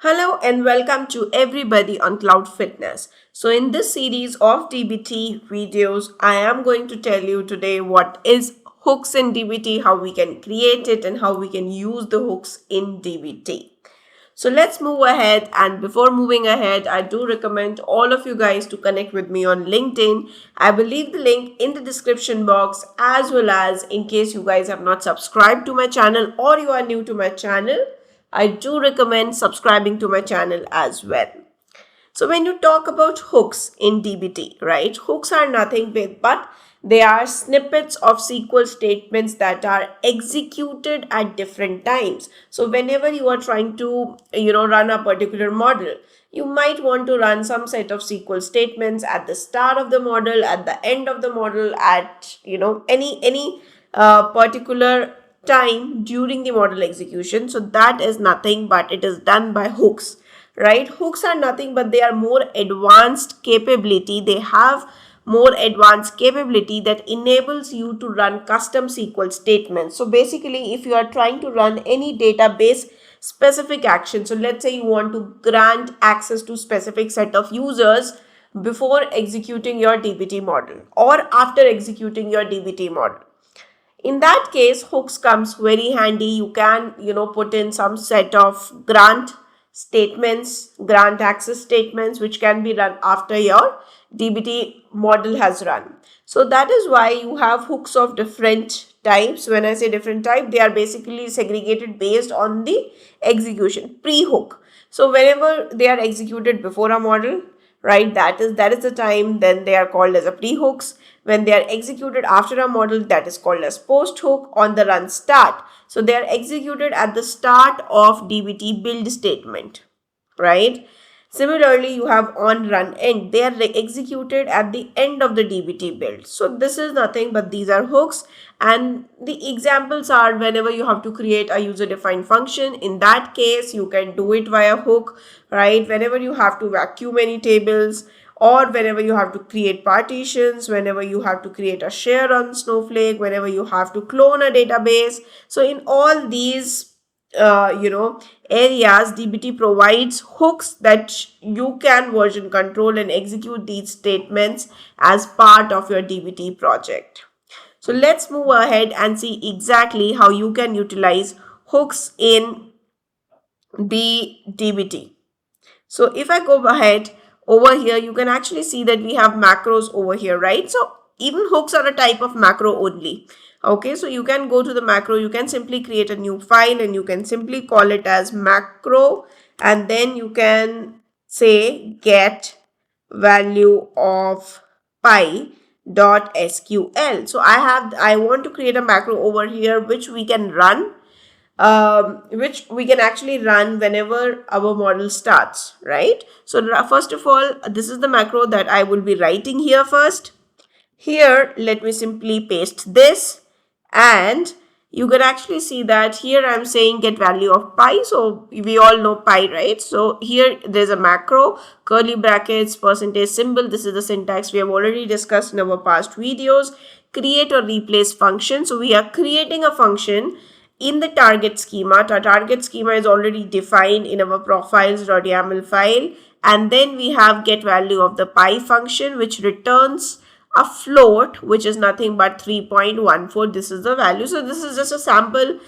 Hello and welcome to everybody on Cloud Fitness. So in this series of DBT videos, I am going to tell you today what is hooks in DBT, how we can create it and how we can use the hooks in DBT. So let's move ahead, and before moving ahead, I do recommend all of you guys to connect with me on LinkedIn. I will leave the link in the description box, as well as in case you guys have not subscribed to my channel or you are new to my channel, I do recommend subscribing to my channel as well. So when you talk about hooks in DBT, right? Hooks are nothing but they are snippets of SQL statements that are executed at different times. So whenever you are trying to, run a particular model, you might want to run some set of SQL statements at the start of the model, at the end of the model, at, any particular time during the model execution. So that is nothing but it is done by hooks, right? Hooks are nothing but they are more advanced capability. They have more advanced capability that enables you to run custom SQL statements. So basically, if you are trying to run any database specific action, so let's say you want to grant access to specific set of users before executing your DBT model or after executing your DBT model, in that case hooks comes very handy. You can put in some set of grant access statements which can be run after your DBT model has run. So that is why you have hooks of different types. When I say different type, they are basically segregated based on the execution. Pre-hook, so whenever they are executed before a model, right, that is the time, then they are called as a pre-hooks. When they are executed after a model, that is called as post hook. On the run start, so they are executed at the start of DBT build statement, right? Similarly, you have on run end. They are executed at the end of the DBT build. So this is nothing but these are hooks, and the examples are whenever you have to create a user defined function. In that case, you can do it via hook, right? Whenever you have to vacuum any tables, or whenever you have to create partitions, whenever you have to create a share on Snowflake, whenever you have to clone a database. So in all these areas, DBT provides hooks that you can version control and execute these statements as part of your DBT project. So let's move ahead and see exactly how you can utilize hooks in the DBT. So if I go ahead over here, you can actually see that we have macros over here, right? So even hooks are a type of macro only. Okay, so you can go to the macro, you can simply create a new file and you can simply call it as macro, and then you can say get value of pi.sql. So I want to create a macro over here which we can run, which we can actually run whenever our model starts, right? So first of all, this is the macro that I will be writing here first. Here, let me simply paste this, and you can actually see that here I'm saying get value of pi. So we all know pi, right? So here there's a macro, curly brackets, percentage symbol. This is the syntax we have already discussed in our past videos. Create or replace function. So we are creating a function in the target schema. Our target schema is already defined in our profiles.yaml file, and then we have get value of the pi function which returns a float which is nothing but 3.14. This is the value. So this is just a sample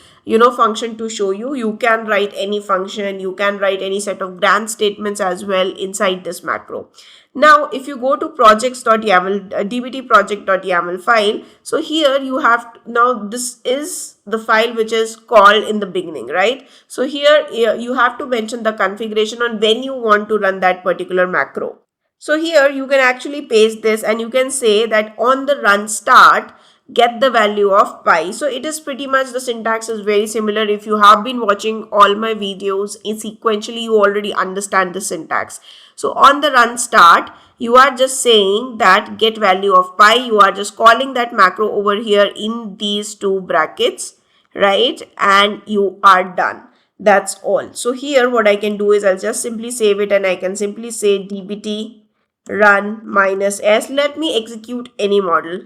function to show you. You can write any function, you can write any set of grant statements as well inside this macro. Now if you go to projects.yaml, dbt project.yaml file, so here you have now this is the file which is called in the beginning, right? So here you have to mention the configuration on when you want to run that particular macro. So here you can actually paste this and you can say that on the run start, get the value of pi. So it is pretty much, the syntax is very similar. If you have been watching all my videos in sequentially, you already understand the syntax. So on the run start, you are just saying that get value of pi. You are just calling that macro over here in these two brackets, right? And you are done. That's all. So here what I can do is I'll just simply save it and I can simply say dbt run -s. Let me execute any model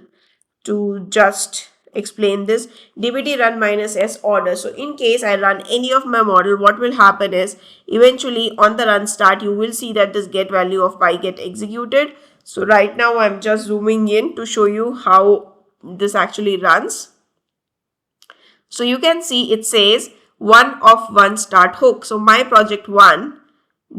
to just explain this dbt run minus s order. So in case I run any of my model, what will happen is eventually on the run start, you will see that this get value of pi get executed. So right now I'm just zooming in to show you how this actually runs. So you can see it says one of one start hook. So my project one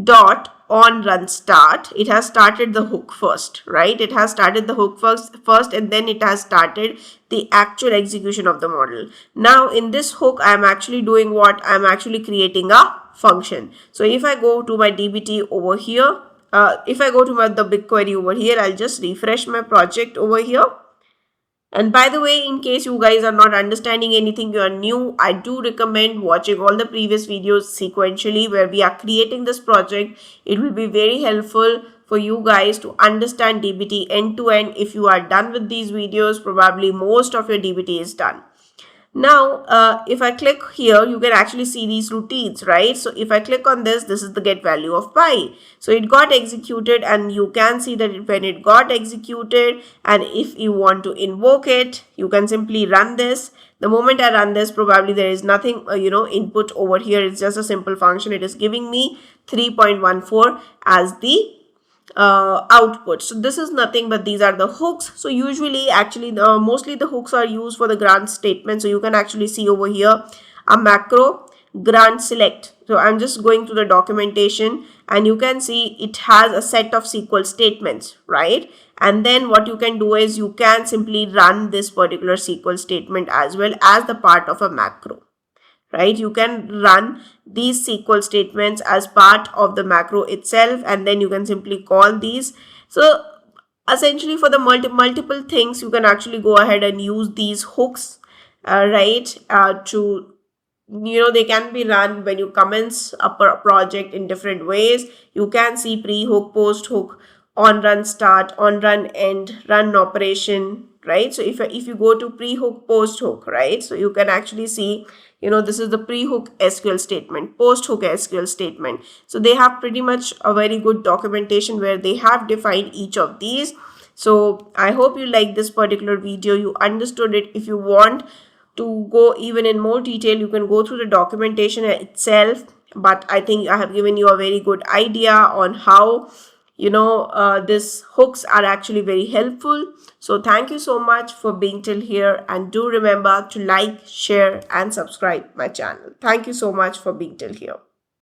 dot on run start, it has started the hook first, right? It has started the hook first and then it has started the actual execution of the model. Now in this hook, I'm actually doing what? I'm actually creating a function. So if I go to my dbt over here, if I go to the BigQuery over here, I'll just refresh my project over here. And by the way, in case you guys are not understanding anything, you are new, I do recommend watching all the previous videos sequentially where we are creating this project. It will be very helpful for you guys to understand dbt end to end. If you are done with these videos, probably most of your dbt is done. Now, if I click here, you can actually see these routines, right? So if I click on this, this is the get value of pi. So it got executed and you can see that when it got executed, and if you want to invoke it, you can simply run this. The moment I run this, probably there is nothing, input over here. It's just a simple function. It is giving me 3.14 as the output. So this is nothing but these are the hooks. So usually actually mostly the hooks are used for the grant statement. So you can actually see over here a macro grant select. So I'm just going to the documentation and you can see it has a set of SQL statements, right? And then what you can do is you can simply run this particular SQL statement as well as the part of a macro. Right, you can run these SQL statements as part of the macro itself and then you can simply call these. So essentially for the multiple things, you can actually go ahead and use these hooks, to they can be run when you commence a project in different ways. You can see pre-hook, post-hook, on run start, on run end, run operation, right? So if you go to pre-hook, post-hook, right? So you can actually see, this is the pre-hook SQL statement, post-hook SQL statement. So they have pretty much a very good documentation where they have defined each of these. So I hope you like this particular video, you understood it. If you want to go even in more detail, you can go through the documentation itself. But I think I have given you a very good idea on how these hooks are actually very helpful. So thank you so much for being till here and do remember to like, share and subscribe my channel. Thank you so much for being till here.